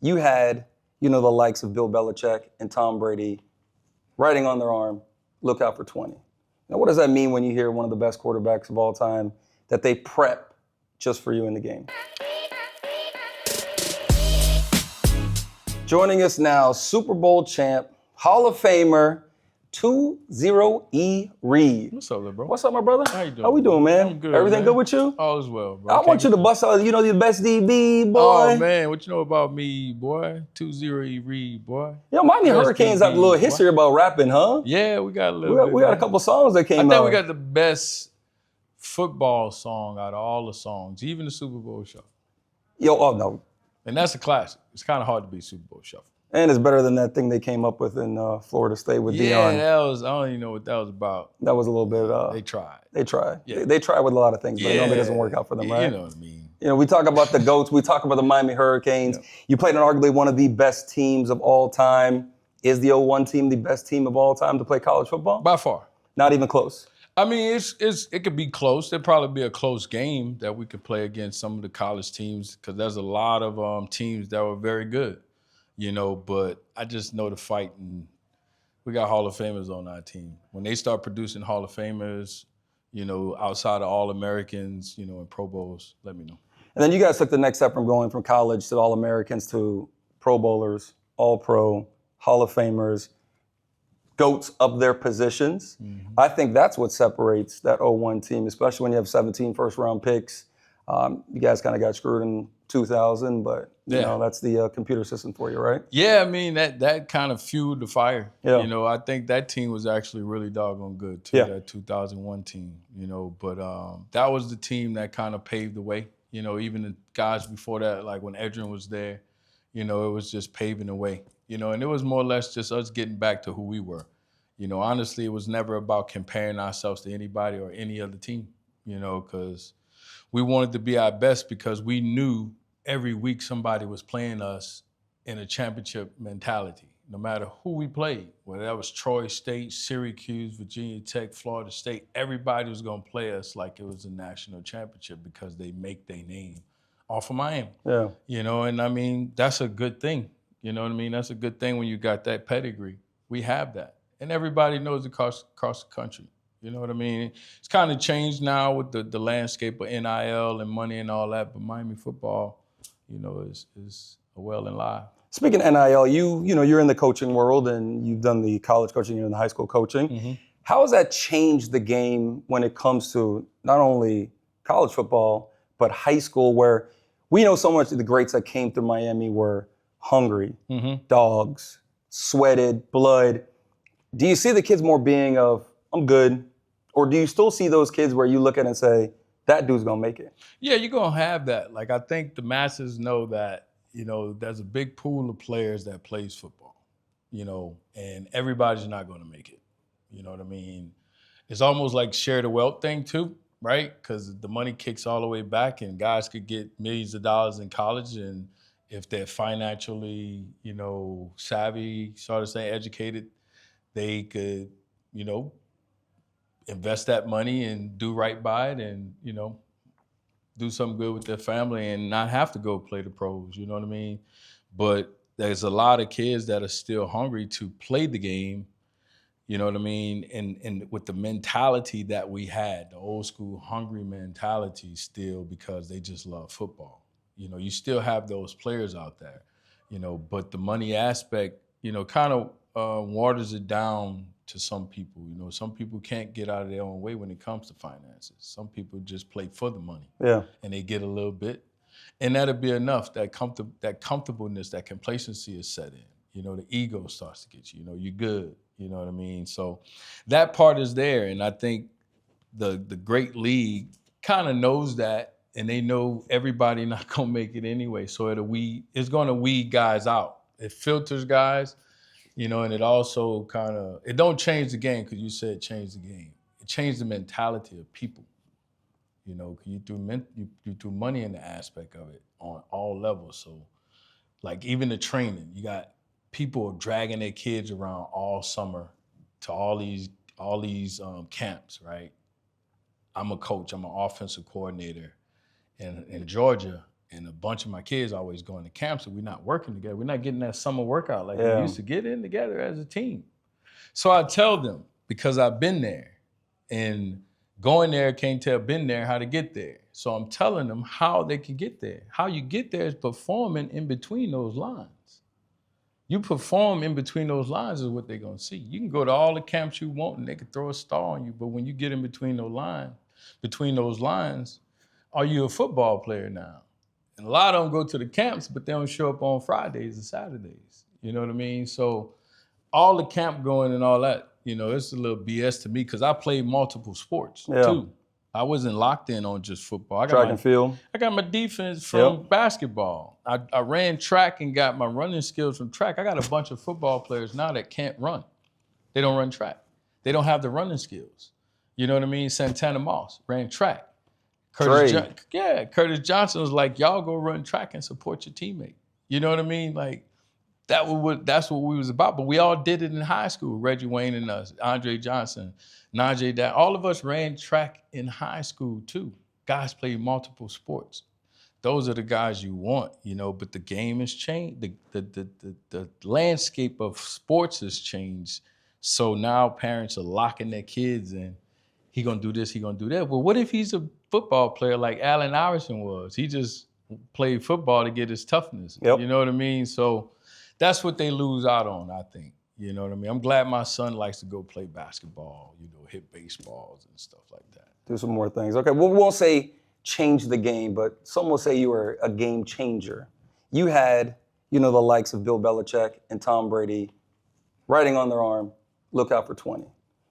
you had, the likes of Bill Belichick and Tom Brady writing on their arm, look out for 20. Now, what does that mean when you hear one of the best quarterbacks of all time that they prep just for you in the game? Joining us now, Super Bowl champ, Hall of Famer, 20E Reed. What's up, little bro? What's up, my brother? How you doing? How we doing, man? I'm good, Everything man. good with you? All is well, bro. I want you to bust out, the best DB, boy. Oh, man, what you know about me, boy? 20E Reed, boy. Miami Hurricanes have a little history about rapping, huh? Yeah, we got a little bit. We got a couple songs that came out. I think we got the best football song out of all the songs, even the Super Bowl Shuffle. No. And that's a classic. It's kind of hard to beat Super Bowl Shuffle. And it's better than that thing they came up with in Florida State with Deion. Yeah, I don't even know what that was about. That was a little bit. They tried. They tried. Yeah. They tried with a lot of things, but it normally doesn't work out for them, right? You know what I mean. We talk about the GOATs. We talk about the Miami Hurricanes. Yeah. You played in arguably one of the best teams of all time. Is the 01 team the best team of all time to play college football? By far. Not even close. I mean, it could be close. There'd probably be a close game that we could play against some of the college teams because there's a lot of teams that were very good, but I just know the fight, and we got Hall of Famers on our team. When they start producing Hall of Famers, outside of All-Americans, and Pro Bowls, let me know. And then you guys took the next step from going from college to All-Americans to Pro Bowlers, All-Pro, Hall of Famers, GOATs of their positions. Mm-hmm. I think that's what separates that 01 team, especially when you have 17 first-round picks. You guys kind of got screwed in 2000, but that's the computer system for you, right? Yeah, I mean, that kind of fueled the fire. Yeah. I think that team was actually really doggone good, too, that 2001 team, But that was the team that kind of paved the way. Even the guys before that, like when Edrin was there, it was just paving the way. And it was more or less just us getting back to who we were. Honestly, it was never about comparing ourselves to anybody or any other team, because we wanted to be our best because we knew every week somebody was playing us in a championship mentality, no matter who we played, whether that was Troy State, Syracuse, Virginia Tech, Florida State, everybody was going to play us like it was a national championship because they make their name off of Miami. Yeah. And I mean, that's a good thing. You know what I mean? That's a good thing when you got that pedigree. We have that. And everybody knows across the country. You know what I mean? It's kind of changed now with the landscape of NIL and money and all that, but Miami football, is well and live. Speaking of NIL, you're in the coaching world and you've done the college coaching, you're in the high school coaching. Mm-hmm. How has that changed the game when it comes to not only college football, but high school, where we know so much of the greats that came through Miami were hungry, dogs, sweated, blood. Do you see the kids more being of, I'm good? Or do you still see those kids where you look at it and say, that dude's going to make it? Yeah, you're going to have that. Like, I think the masses know that, there's a big pool of players that plays football, and everybody's not going to make it. You know what I mean? It's almost like share the wealth thing too, right? Because the money kicks all the way back and guys could get millions of dollars in college, and if they're financially, savvy, sort of saying educated, they could, invest that money and do right by it and, do something good with their family and not have to go play the pros, you know what I mean? But there's a lot of kids that are still hungry to play the game, you know what I mean? And with the mentality that we had, the old school hungry mentality still, because they just love football. You still have those players out there, but the money aspect, kind of waters it down to some people. Some people can't get out of their own way when it comes to finances. Some people just play for the money. Yeah. And they get a little bit. And that'll be enough. That comfortableness, that complacency is set in. The ego starts to get you. You're good. You know what I mean? So that part is there. And I think the great league kind of knows that, and they know everybody not going to make it anyway. So it's going to weed guys out. It filters guys. And it also it don't change the game because you said change the game. It changed the mentality of people. You threw money in the aspect of it on all levels. So, like even the training, you got people dragging their kids around all summer to all these camps, right? I'm a coach. I'm an offensive coordinator in Georgia, And a bunch of my kids always going to camp, so we're not working together. We're not getting that summer workout like we Yeah. used to get in together as a team. So I tell them, because I've been there, and going there can't tell been there how to get there. So I'm telling them how they can get there. How you get there is performing in between those lines. You perform in between those lines is what they're going to see. You can go to all the camps you want and they can throw a star on you, but when you get in between those lines, are you a football player now? And a lot of them go to the camps, but they don't show up on Fridays and Saturdays. You know what I mean? So all the camp going and all that, it's a little BS to me because I played multiple sports too. I wasn't locked in on just football. Track and field. I got my defense from basketball. I ran track and got my running skills from track. I got a bunch of football players now that can't run. They don't run track. They don't have the running skills. You know what I mean? Santana Moss ran track. Curtis Johnson was like, y'all go run track and support your teammate. You know what I mean? Like, that's what we was about. But we all did it in high school. Reggie Wayne and us, Andre Johnson, Najee Dad. All of us ran track in high school too. Guys played multiple sports. Those are the guys you want, but the game has changed. The landscape of sports has changed. So now parents are locking their kids in. He gonna do this, he gonna do that. Well, what if he's a football player like Allen Iverson was? He just played football to get his toughness. Yep. You know what I mean? So that's what they lose out on, I think. You know what I mean? I'm glad my son likes to go play basketball, hit baseballs and stuff like that. Do some more things. Okay, well, we won't say change the game, but some will say you were a game changer. You had, the likes of Bill Belichick and Tom Brady writing on their arm, look out for 20.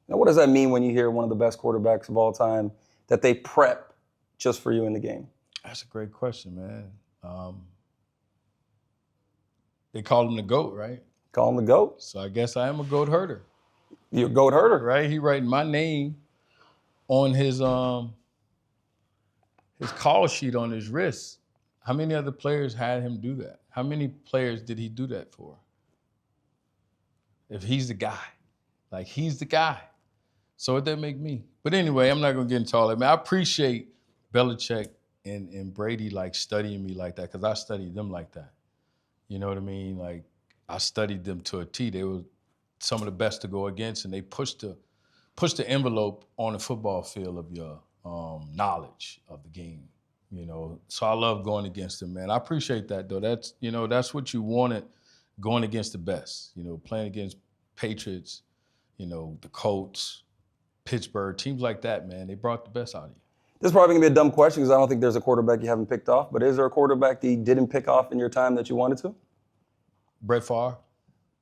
Now, what does that mean when you hear one of the best quarterbacks of all time that they prep just for you in the game? That's a great question, man. They call him the GOAT, right? Call him the GOAT? So I guess I am a GOAT herder. You're a GOAT herder? Right? He writing my name on his call sheet on his wrist. How many other players had him do that? How many players did he do that for? If he's the guy. Like, he's the guy. So what that make me? But anyway, I'm not going to get into all that. Man, I appreciate Belichick and Brady, like, studying me like that because I studied them like that. You know what I mean? Like, I studied them to a T. They were some of the best to go against, and they pushed the envelope on the football field of your knowledge of the game. So I love going against them, man. I appreciate that, though. That's what you wanted, going against the best. Playing against Patriots, the Colts, Pittsburgh, teams like that, man. They brought the best out of you. This is probably going to be a dumb question because I don't think there's a quarterback you haven't picked off, but is there a quarterback that you didn't pick off in your time that you wanted to? Brett Favre.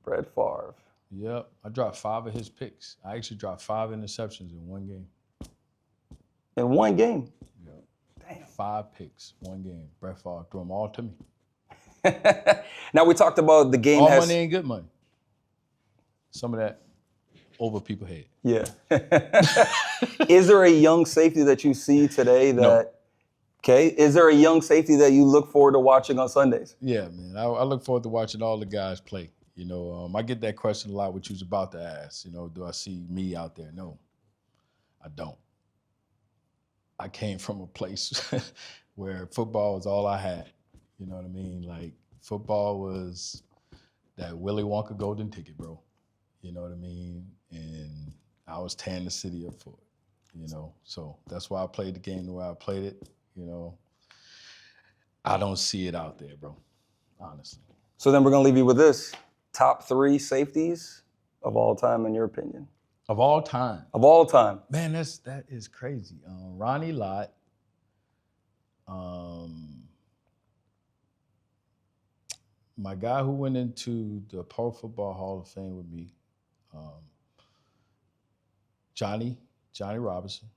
Brett Favre. Yep. I dropped 5 of his picks. I actually dropped 5 interceptions in one game. In one game? Yep. Damn. 5 picks, one game. Brett Favre threw them all to me. Now, we talked about the game all money ain't good money. Some of that over people's head. Yeah. Is there a young safety that you see today that... No. Okay. Is there a young safety that you look forward to watching on Sundays? Yeah, man. I look forward to watching all the guys play. I get that question a lot, which you was about to ask. Do I see me out there? No, I don't. I came from a place where football was all I had. You know what I mean? Like, football was that Willy Wonka golden ticket, bro. You know what I mean? And I was tearing the city up for it, So that's why I played the game the way I played it, I don't see it out there, bro, honestly. So then we're going to leave you with this. Top 3 safeties of all time, in your opinion? Of all time? Of all time. Man, that is crazy. Ronnie Lott. My guy who went into the Pro Football Hall of Fame with me, Johnny Robinson.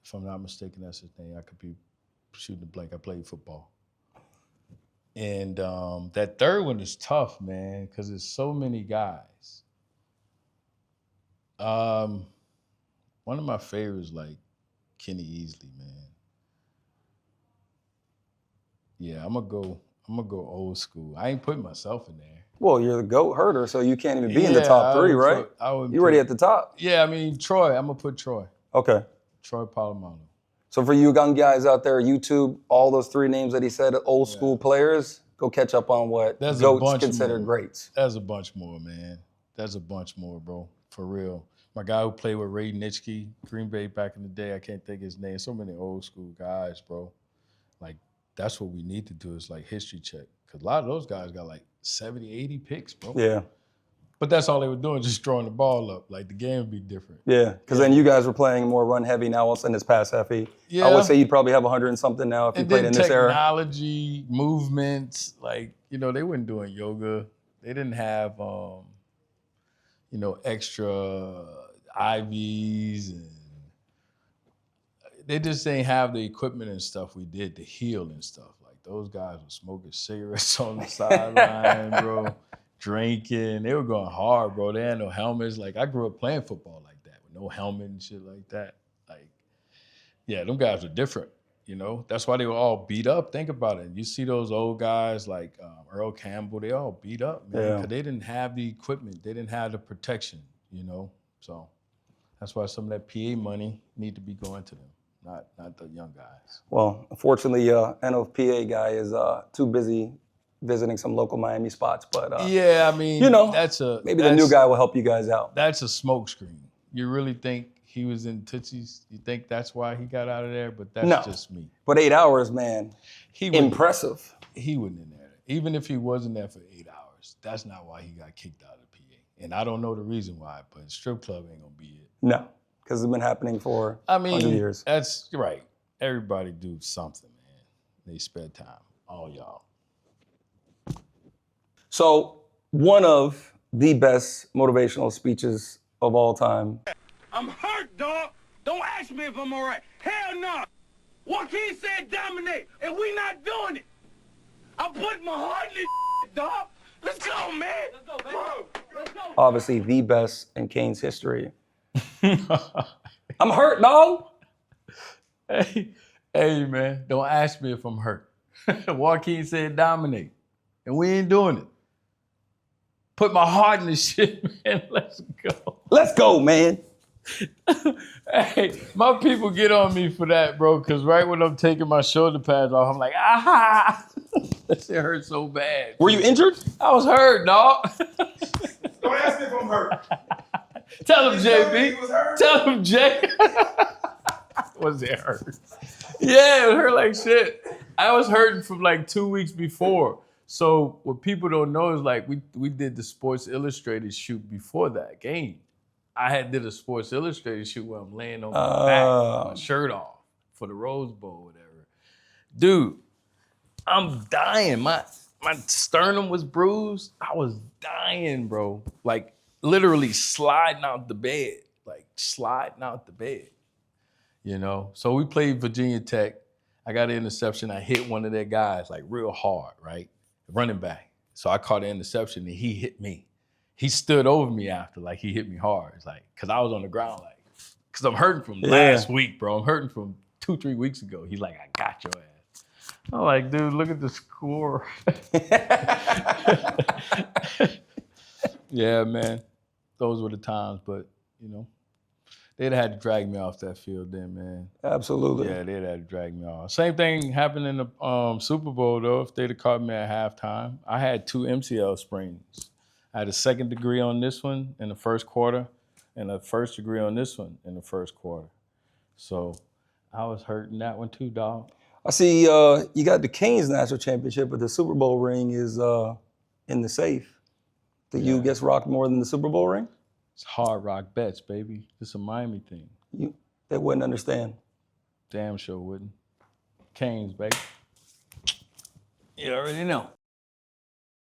If I'm not mistaken, that's his name. I could be shooting a blank. I played football. And that third one is tough, man, because there's so many guys. One of my favorites, like Kenny Easley, man. Yeah, I'm gonna go old school. I ain't putting myself in there. Well, you're the GOAT herder, so you can't even be in the top 3, right? You're already at the top. Yeah, I mean, Troy. I'm gonna put Troy. Okay. Troy Polamalu. So for you young guys out there, YouTube, all those 3 names that he said, old school players, go catch up on what There's a GOATs bunch consider more. greats. There's a bunch more, man. There's a bunch more, bro. For real. My guy who played with Ray Nitschke, Green Bay back in the day, I can't think his name. So many old school guys, bro. Like, that's what we need to do is like history check. Because a lot of those guys got like 70, 80 picks, bro. Yeah. But that's all they were doing, just throwing the ball up. Like, the game would be different. Yeah, because then you guys were playing more run heavy. Now all of a sudden it's pass heavy. Yeah. I would say you'd probably have 100 and something now if you played in this era. Technology, movements, like, you know, they weren't doing yoga. They didn't have, you know, extra IVs. And they just didn't have the equipment and stuff we did to heal and stuff. Like, those guys were smoking cigarettes on the sideline, bro. Drinking. They were going hard, bro. They had no helmets. Like, I grew up playing football like that with no helmet and shit like that. Like, yeah, them guys were different, you know? That's why they were all beat up. Think about it. You see those old guys like Earl Campbell, they all beat up, man, because they didn't have the equipment. They didn't have the protection, you know? So that's why some of that PA money need to be going to them, not the young guys. Well, unfortunately, NFPA guy is too busy visiting some local Miami spots, but yeah, I mean, you know, maybe the new guy will help you guys out. That's a smokescreen. You really think he was in Tootsie's? You think that's why he got out of there? But that's just me. But 8 hours, man, impressive. He wasn't in there. Even if he wasn't there for 8 hours, that's not why he got kicked out of the PA. And I don't know the reason why, but strip club ain't gonna be it. No, because it's been happening for 100 years. That's right. Everybody do something, man. They spare time. All y'all. So one of the best motivational speeches of all time. I'm hurt, dog. Don't ask me if I'm all right. Hell no. Joaquin said dominate, and we not doing it. I'm putting my heart in this dog. Let's go, man. Let's go, baby. Let's go. Obviously the best in Kane's history. I'm hurt, dog. Hey, man, don't ask me if I'm hurt. Joaquin said dominate, and we ain't doing it. Put my heart in this shit, man. Let's go. Let's go, man. Hey, my people get on me for that, bro, because right when I'm taking my shoulder pads off, I'm like, ah, that shit hurt so bad. Were you injured? I was hurt, dog. Don't ask me if I'm hurt. Tell him, JB. Tell him, Jay. Was it hurt? Yeah, it hurt like shit. I was hurting from like 2 weeks before. So what people don't know is like we did the Sports Illustrated shoot before that game. I did a Sports Illustrated shoot where I'm laying on my back, my shirt off for the Rose Bowl, whatever. Dude, I'm dying. My sternum was bruised. I was dying, bro. Like literally sliding out the bed. You know? So we played Virginia Tech. I got an interception. I hit one of their guys like real hard, right? Running back. So I caught an interception and he hit me. He stood over me after, like he hit me hard. It's like, cause I was on the ground, like, cause I'm hurting from last week, bro. I'm hurting from 2-3 weeks ago. He's like, I got your ass. I'm like, dude, look at the score. Yeah, man. Those were the times, but you know, they'd had to drag me off that field then, man. Absolutely. Yeah, they'd had to drag me off. Same thing happened in the Super Bowl, though. If they'd have caught me at halftime, I had 2 MCL sprains. I had a 2nd degree on this one in the first quarter and a 1st degree on this one in the first quarter. So I was hurting that one too, dog. I see you got the Canes national championship, but the Super Bowl ring is in the safe. The U gets rocked more than the Super Bowl ring? It's Hard Rock Bets, baby. It's a Miami thing. They wouldn't understand. Damn sure wouldn't. Canes, baby. You already know.